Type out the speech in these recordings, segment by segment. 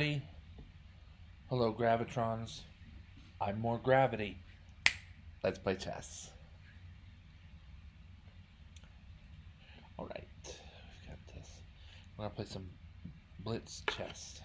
Hey, hello, Gravitrons. I'm more gravity. Let's play chess. All right, we've got this. We're gonna play some blitz chess.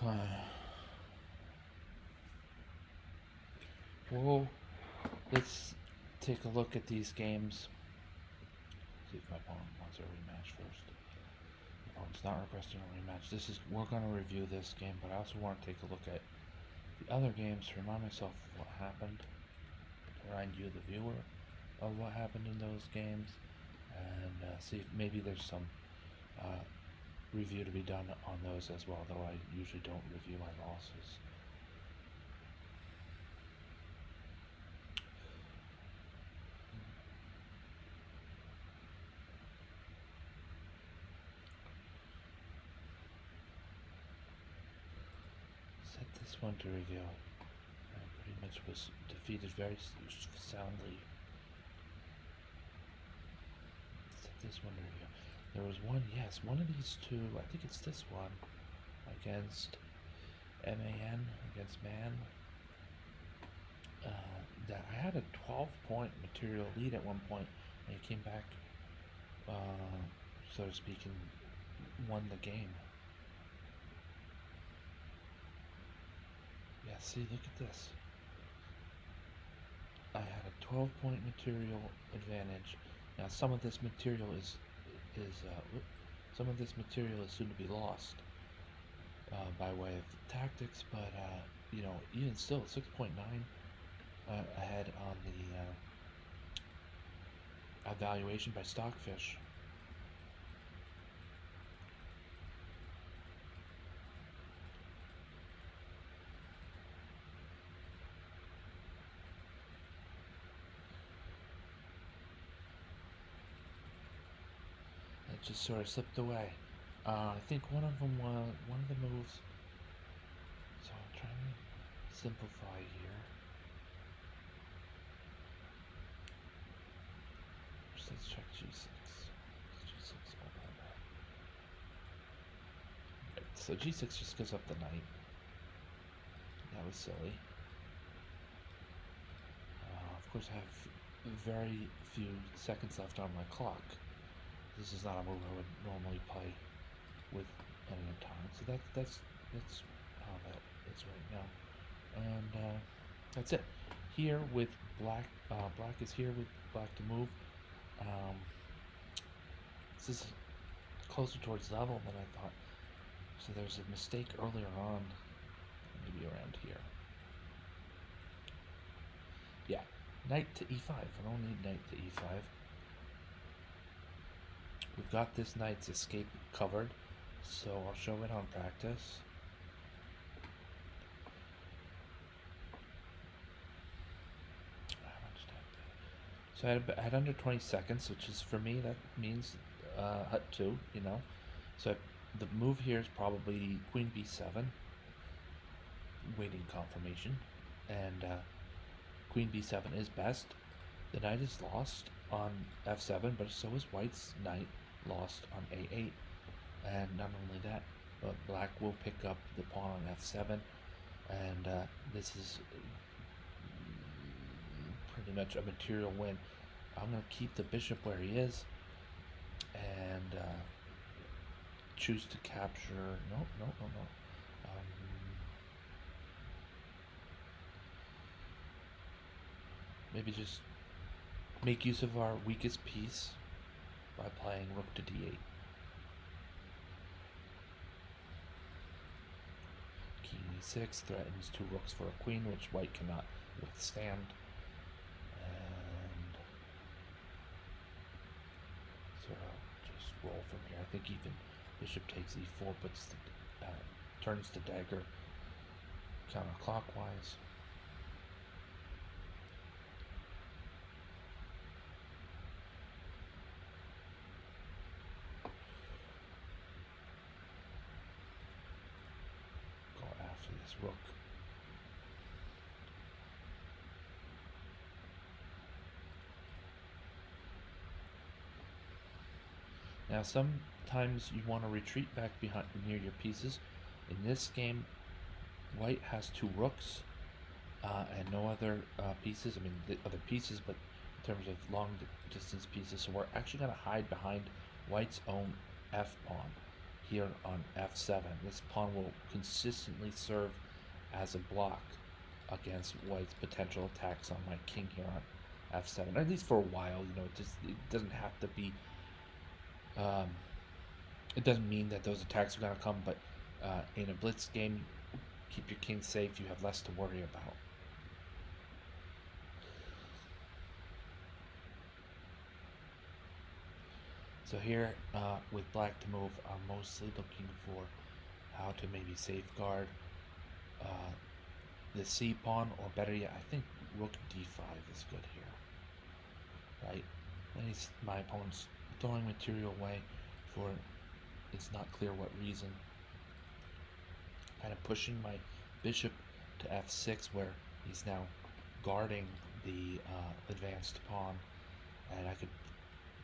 Okay. Well, let's take a look at these games. See if my opponent wants a rematch first. My opponent's not requesting a rematch. We're gonna review this game, but I also want to take a look at the other games to remind myself of what happened, to remind you, the viewer, of what happened in those games, and see if maybe there's some review to be done on those as well, though I usually don't review my losses. Set this one to review. I pretty much was defeated very soundly. Set this one to review. There was one, yes, one of these two, I think it's this one, against MAN, against Man, that I had a 12-point material lead at one point, and he came back, so to speak, and won the game. Yeah, see, look at this. I had a 12-point material advantage. Now, some of this material is soon to be lost by way of tactics, but even still, 6.9 ahead on the evaluation by Stockfish. It just sort of slipped away. I think one of the moves. So I'm trying to simplify here. Let's check G6. G6 all that. Right, so G6 just gives up the knight. That was silly. Of course, I have very few seconds left on my clock. This is not a move I would normally play with any time. So that's how that is right now. And that's it. Here with black, black is here with black to move. This is closer towards level than I thought. So there's a mistake earlier on, maybe around here. Yeah, knight to e5. I don't need knight to e5. We've got this knight's escape covered, so I'll show it on practice. So I had under 20 seconds, which is, for me, that means hut 2, So the move here is probably queen b7, waiting confirmation, and queen b7 is best. The knight is lost on f7, but so is white's knight lost on a8. And not only that, but black will pick up the pawn on f7, and this is pretty much a material win. I'm going to keep the bishop where he is and choose to capture. No. Maybe just make use of our weakest piece by playing rook to d8. King e6 threatens 2 rooks for a queen, which white cannot withstand. And so just roll from here. I think even bishop takes e4 turns the dagger counterclockwise. Rook. Now sometimes you want to retreat back behind near your pieces. In this game, white has 2 rooks and no other pieces. I mean, the other pieces, but in terms of long distance pieces. So we're actually going to hide behind white's own f pawn here on f7. This pawn will consistently serve as a block against white's potential attacks on my king here on f7, at least for a while. It doesn't have to be. It doesn't mean that those attacks are going to come, but in a blitz game, keep your king safe. You have less to worry about. So here, with black to move, I'm mostly looking for how to maybe safeguard the c pawn, or better yet, I think rook d5 is good here, right? My opponent's throwing material away for it's not clear what reason. Kind of pushing my bishop to f6, where he's now guarding the advanced pawn, and I could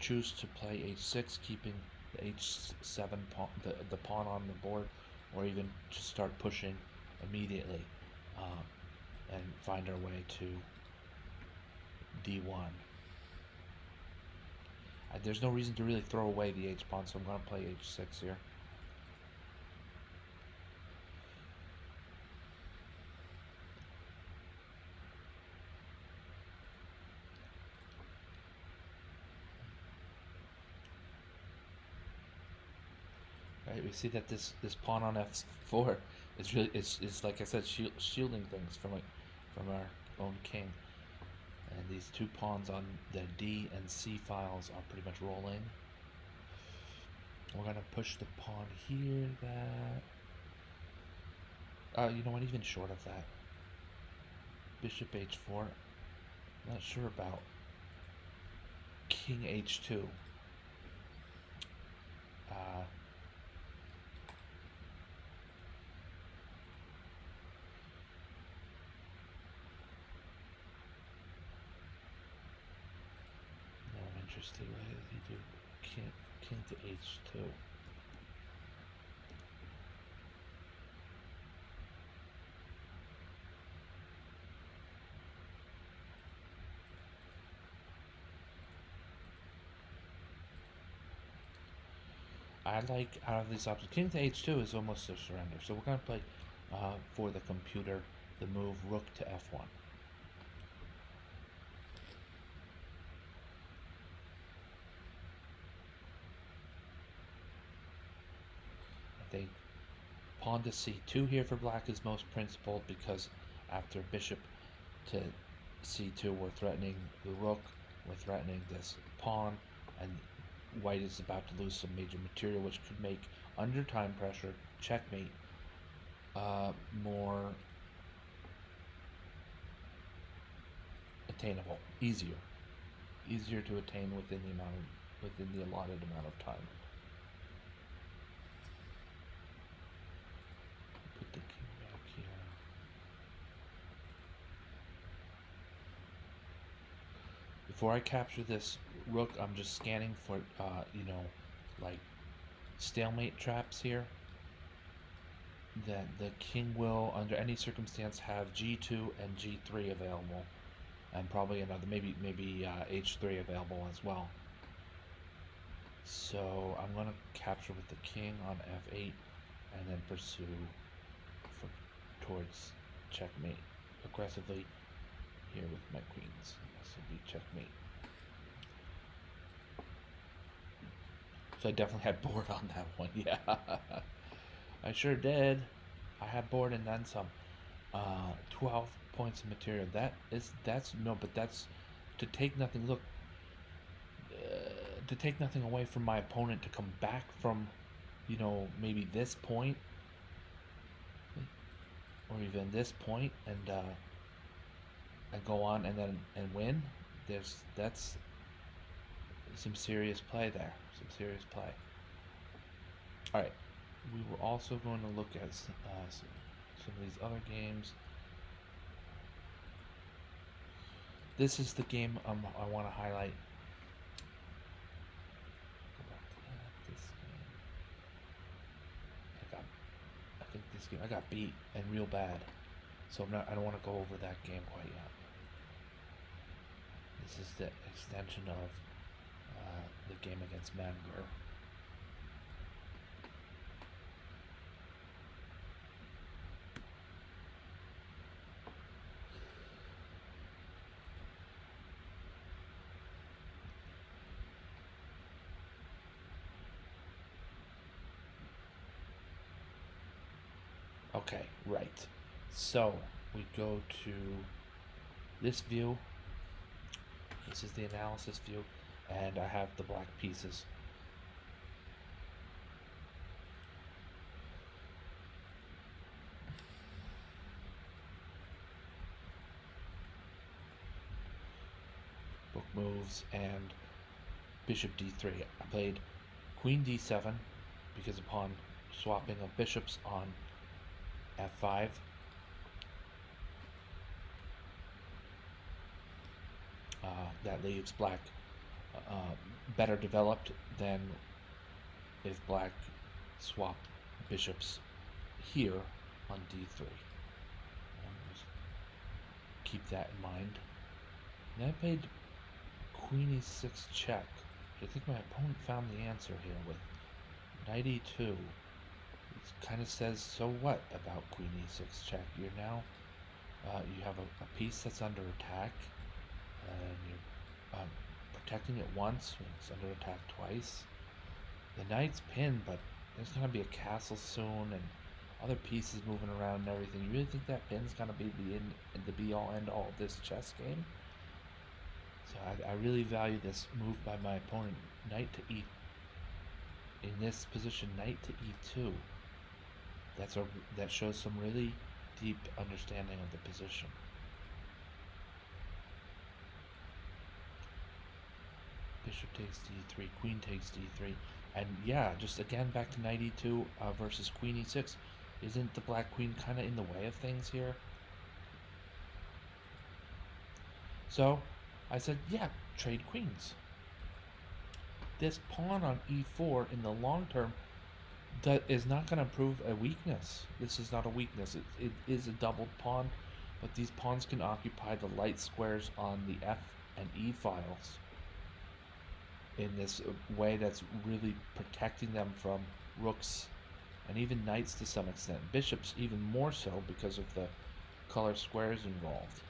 choose to play h6, keeping the h7 pawn, the pawn on the board, or even just start pushing immediately and find our way to d1. There's no reason to really throw away the h pawn, so I'm going to play h6 here. Right, we see that this pawn on f4 is really is like I said, shielding things from our own king. And these two pawns on the d and c files are pretty much rolling. We're gonna push the pawn here. You know what? Even short of that, bishop h4. Not sure about king h2. Interesting. What did he do? King to h2. I like out of these options. King to h2 is almost a surrender. So we're going to play for the computer the move rook to f1. I think pawn to c2 here for black is most principled, because after bishop to c2 we're threatening the rook, we're threatening this pawn, and white is about to lose some major material, which could make, under time pressure, checkmate more attainable, easier to attain within the allotted amount of time. Put the king back here. Before I capture this rook, I'm just scanning for like stalemate traps here, that the king will, under any circumstance, have g2 and g3 available, and probably another maybe h3 available as well. So I'm going to capture with the king on f8 and then pursue towards checkmate aggressively here with my queens. This will be checkmate. So I definitely had board on that one. Yeah, I sure did. I had board and then some. 12 points of material. That's to take nothing. Look, to take nothing away from my opponent, to come back from, maybe this point, or even this point, and go on and win. That's some serious play there. Some serious play. All right, we were also going to look at some of these other games. This is the game I want to highlight. Go back to that. This game. I think this game I got beat and real bad. So I don't want to go over that game quite yet. This is the extension of the game against Manger. Okay, right. So we go to this view. This is the analysis view, and I have the black pieces. Book moves and bishop d3. I played queen d7 because upon swapping of bishops on f5, that leaves black uh, better developed than if black swapped bishops here on d3. Keep that in mind. And I played queen e6 check. I think my opponent found the answer here with knight e2. It kind of says, so what about queen e6 check? You're now, you have a piece that's under attack, and you're protecting it once, it's under attack twice. The knight's pinned, but there's going to be a castle soon, and other pieces moving around and everything. You really think that pin's going to be the be-all, end-all of this chess game? So I really value this move by my opponent, knight to e. In this position, knight to e2. That shows some really deep understanding of the position. Bishop takes d3, queen takes d3, and yeah, just again back to knight e2 versus queen e6. Isn't the black queen kind of in the way of things here? So I said, yeah, trade queens. This pawn on e4 in the long term is not going to prove a weakness. This is not a weakness. It is a doubled pawn, but these pawns can occupy the light squares on the f and e files in this way that's really protecting them from rooks and even knights to some extent. Bishops even more so because of the color squares involved.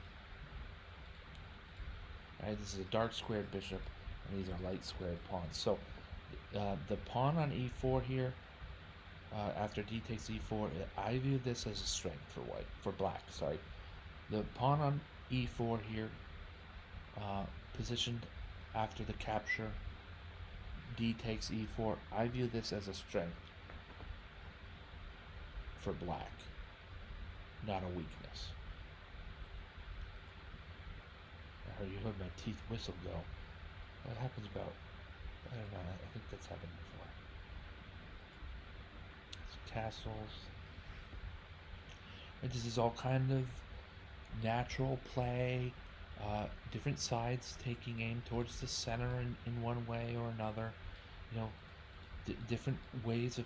Right, this is a dark squared bishop, and these are light squared pawns. So the pawn on e4 here, after d takes e4, I view this as a strength for black. Sorry, the pawn on e4 here, positioned after the capture, d takes e4. I view this as a strength for black, not a weakness. I heard you heard my teeth whistle go. What happens about? I don't know. I think that's happened before. Some castles. And this is all kind of natural play. Different sides taking aim towards the center in one way or another. You know, different ways of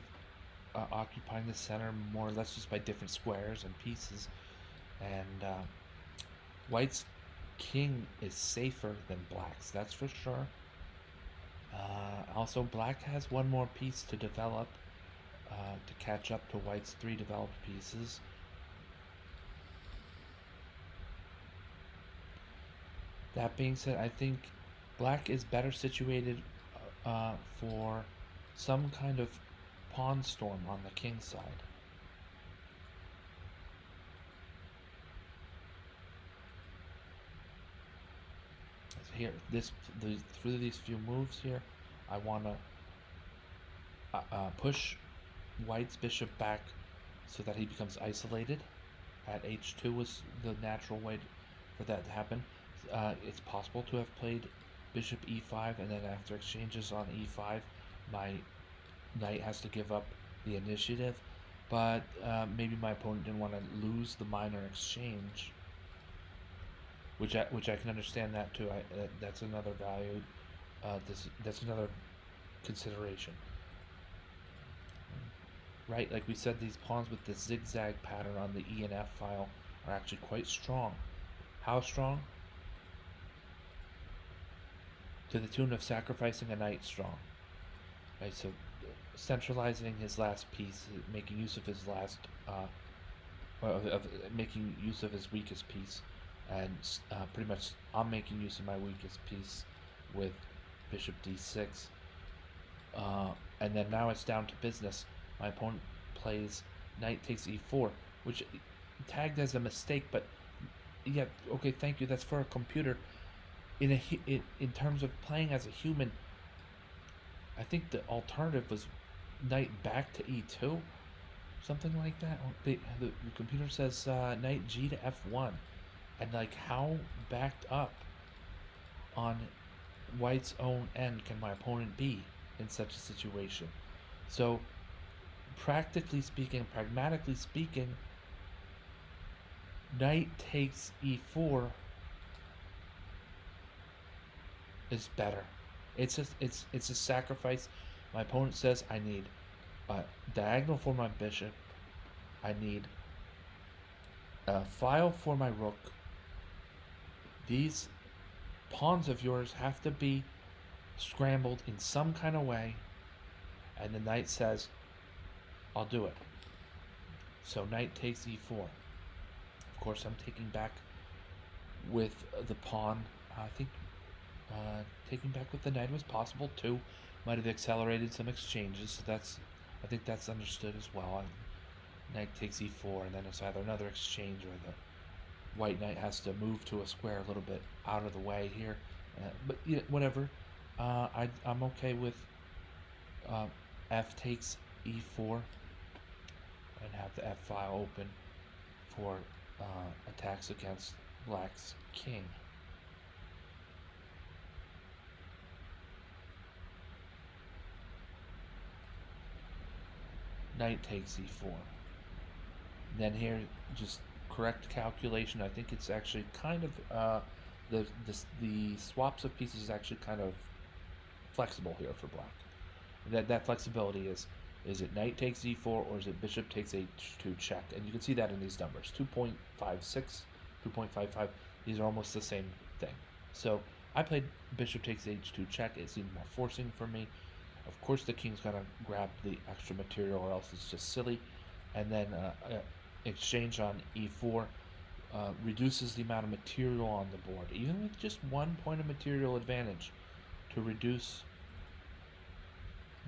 occupying the center, more or less just by different squares and pieces. And white's king is safer than black's, that's for sure. Also, black has one more piece to develop to catch up to white's 3 developed pieces. That being said, I think black is better situated for some kind of pawn storm on the king side. Here, through these few moves here, I want to push white's bishop back so that he becomes isolated. At h2 was the natural way for that to happen. It's possible to have played bishop e5, and then after exchanges on e5, my knight has to give up the initiative. But maybe my opponent didn't want to lose the minor exchange, which I can understand that too. That's another value. That's another consideration. Right, like we said, these pawns with the zigzag pattern on the E and F file are actually quite strong. How strong? To the tune of sacrificing a knight strong. Right, so centralizing his last piece, making use of his last, of making use of his weakest piece, and pretty much I'm making use of my weakest piece with bishop d6, and then now it's down to business. My opponent plays knight takes e4. which tagged as a mistake, but yeah, okay, thank you. That's for a computer. In terms of playing as a human, I think the alternative was knight back to e2, something like that. The computer says knight g to f1, and like how backed up on white's own end can my opponent be in such a situation? So, practically speaking, pragmatically speaking, knight takes e4 is better. It's a sacrifice. My opponent says I need a diagonal for my bishop. I need a file for my rook. These pawns of yours have to be scrambled in some kind of way. And the knight says, I'll do it. So knight takes e4. Of course, I'm taking back with the pawn. I think taking back with the knight was possible too. Might have accelerated some exchanges. So I think that's understood as well. Knight takes e4, and then it's either another exchange or the white knight has to move to a square a little bit out of the way here. But yeah, whatever. I'm okay with f takes e4 and have the f file open for attacks against black's king. Knight takes e4. Then here, just correct calculation. I think it's actually kind of the swaps of pieces is actually kind of flexible here for black. That flexibility is it knight takes e4 or is it bishop takes h2 check? And you can see that in these numbers 2.56, 2.55. These are almost the same thing. So I played bishop takes h2 check. It seemed more forcing for me. Of course, the king's gonna grab the extra material, or else it's just silly. And then exchange on e4 reduces the amount of material on the board, even with just 1 point of material advantage, to reduce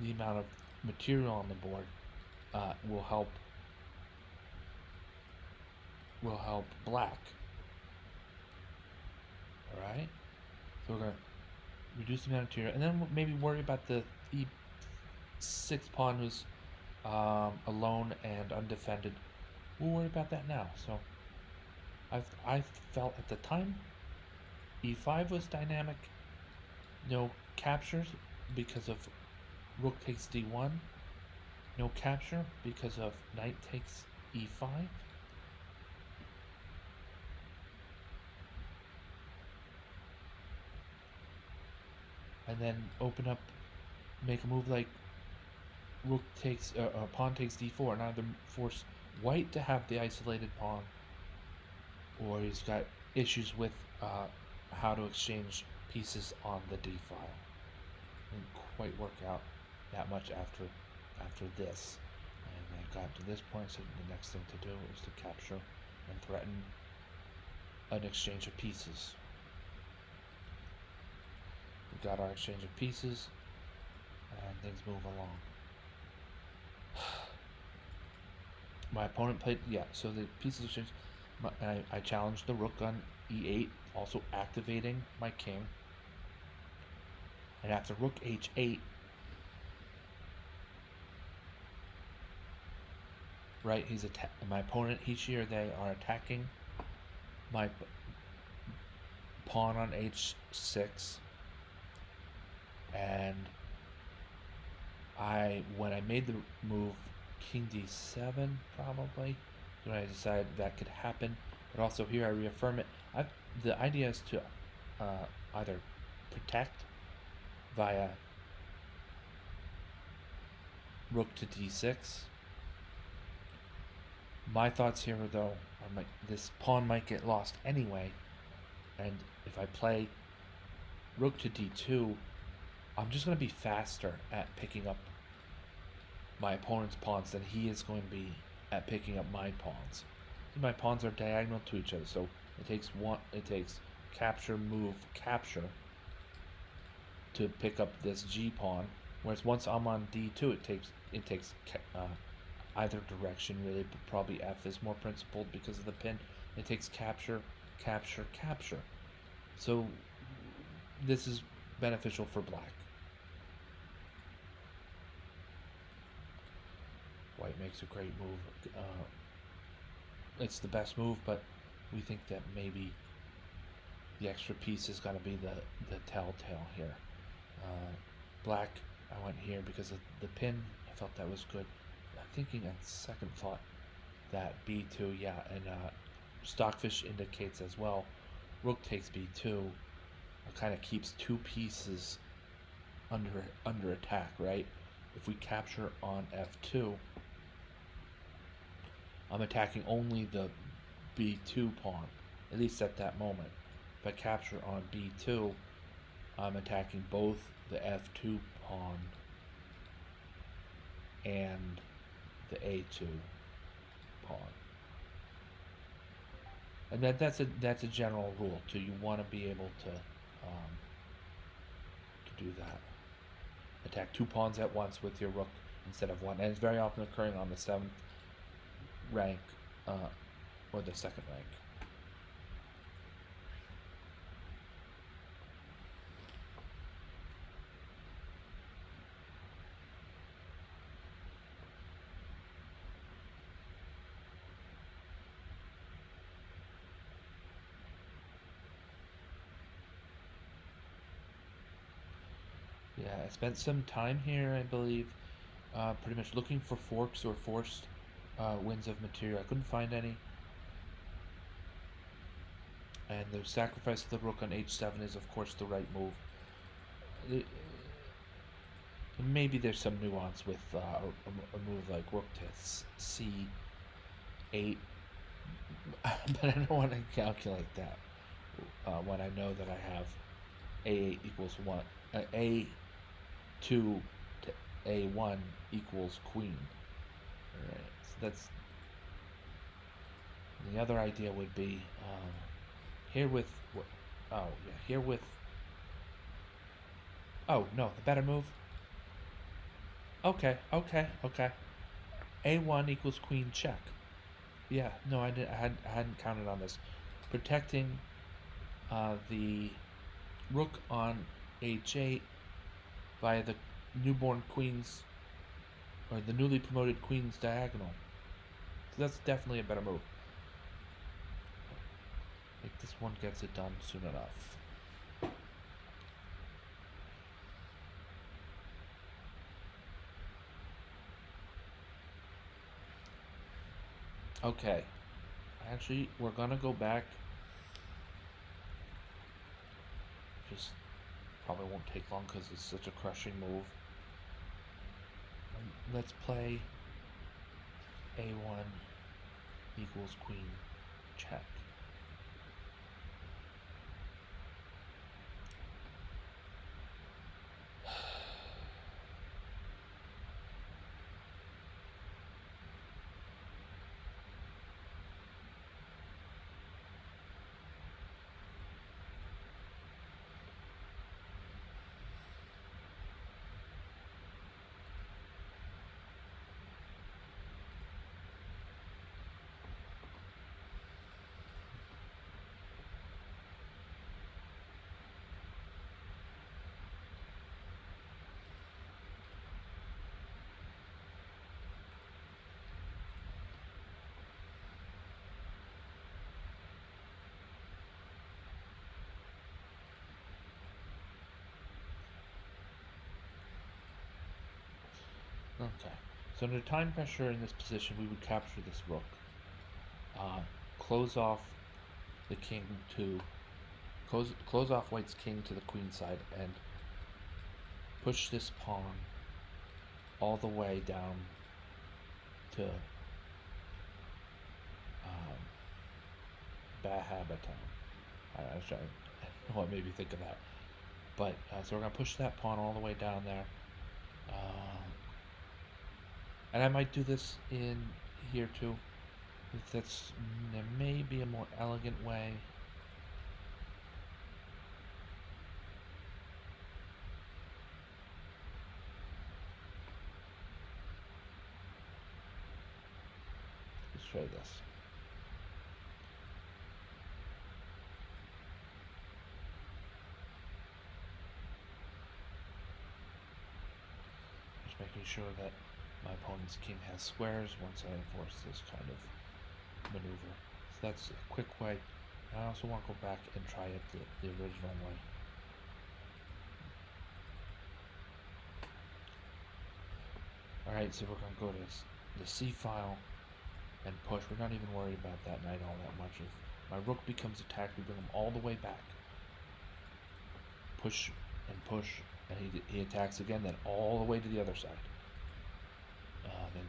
the amount of material on the board will help black. All right, so we're gonna reduce the amount of material, and then maybe worry about the e6 pawn who's alone and undefended. We'll worry about that now. So I felt at the time e5 was dynamic. No captures because of rook takes d1. No capture because of knight takes e5. And then open up, make a move like rook takes, pawn takes d4, and either force white to have the isolated pawn, or he's got issues with how to exchange pieces on the d file. Didn't quite work out that much after this. And I got to this point, so the next thing to do is to capture and threaten an exchange of pieces. We got our exchange of pieces, and things move along. My opponent played, so the pieces exchanged. I challenged the rook on e8, also activating my king. And after rook h8, right, my opponent, he or they are attacking my pawn on h6. And when I made the move king d7, probably, when I decided that could happen. But also here I reaffirm it. The idea is to either protect via rook to d6. My thoughts here, though, are this pawn might get lost anyway, and if I play rook to d2, I'm just going to be faster at picking up my opponent's pawns than he is going to be at picking up my pawns. My pawns are diagonal to each other, so it takes capture, move, capture to pick up this g pawn. Whereas once I'm on d2, it takes either direction really, but probably F is more principled because of the pin. It takes capture, capture, capture. So this is beneficial for black. White makes a great move. It's the best move, but we think that maybe the extra piece is going to be the telltale here. Black, I went here because of the pin. I felt that was good. I'm thinking on second thought that B2, yeah, and Stockfish indicates as well. Rook takes B2, kind of keeps two pieces under attack, right? If we capture on F2, I'm attacking only the B2 pawn, at least at that moment. If I capture on B2, I'm attacking both the F2 pawn and the A2 pawn. And that's a general rule too. You want to be able to do that. Attack two pawns at once with your rook instead of one, and it's very often occurring on the 7th rank or the 2nd rank. Yeah, I spent some time here, I believe, pretty much looking for forks or forced wins of material. I couldn't find any. And the sacrifice of the rook on h7 is, of course, the right move. Maybe there's some nuance with a move like rook to c8, but I don't want to calculate that when I know that I have a8 equals 1, a2 to a1 equals queen. All right, so that's the other idea would be here with here with oh no, the better move. Okay. A1 equals queen check. Yeah, no, I hadn't counted on this. Protecting the rook on h8 via the newborn queen's or the newly promoted queen's diagonal. So that's definitely a better move. I think this one gets it done soon enough. Okay. Actually, we're gonna go back. Just probably won't take long because it's such a crushing move. Let's play a1 equals queen check. Okay. So under time pressure in this position, we would capture this rook. Close off the king to close off white's king to the queen side and push this pawn all the way down to Bahabatown. I was trying. What made me think of that? But so we're gonna push that pawn all the way down there. And I might do this in here too. There may be a more elegant way. show you this. Just making sure that my opponent's king has squares once I enforce this kind of maneuver. So that's a quick way. I also want to go back and try it the original way. Alright, so we're going to go to the C file and push. We're not even worried about that knight all that much. If my rook becomes attacked, we bring him all the way back. Push and push, and he attacks again, then all the way to the other side. Then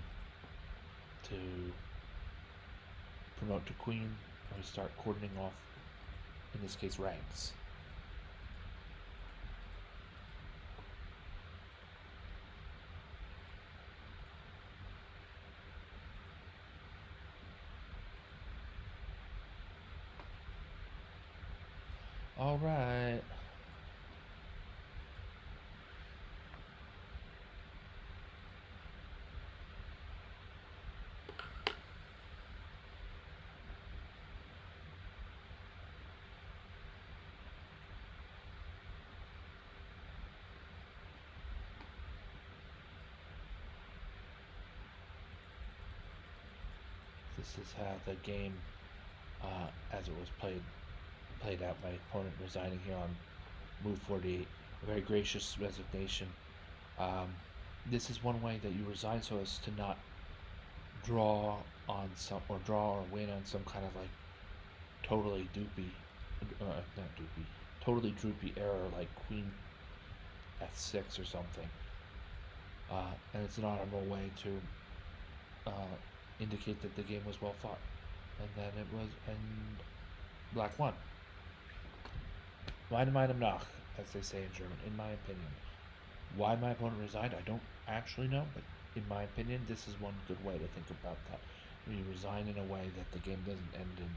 to promote to queen, we start cordoning off, in this case, ranks. All right. This is how the game, as it was played out. My opponent resigning here on move 48. A very gracious resignation. This is one way that you resign so as to not draw on draw or win on some kind of like totally doopy, not doopy, totally droopy error like queen f6 or something. And it's an honorable way to indicate that the game was well fought. And then it was, and black won. Meiner Meinung nach, as they say in German, in my opinion. Why my opponent resigned, I don't actually know, but in my opinion, this is one good way to think about that. When you resign in a way that the game doesn't end in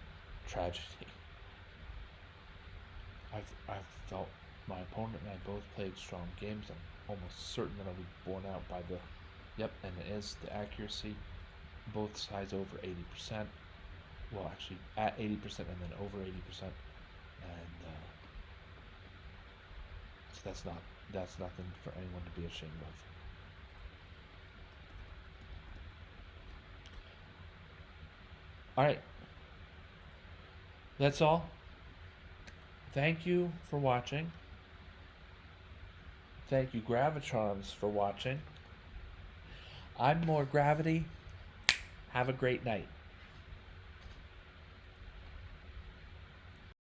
tragedy. I've felt my opponent and I both played strong games. I'm almost certain that I'll be borne out by the, yep, and it is the accuracy. Both sides over 80%. Well, actually, at 80% and then over 80%. And so that's nothing for anyone to be ashamed of. Alright. That's all. Thank you for watching. Thank you, Gravitrons, for watching. I'm More Gravity. Have a great night.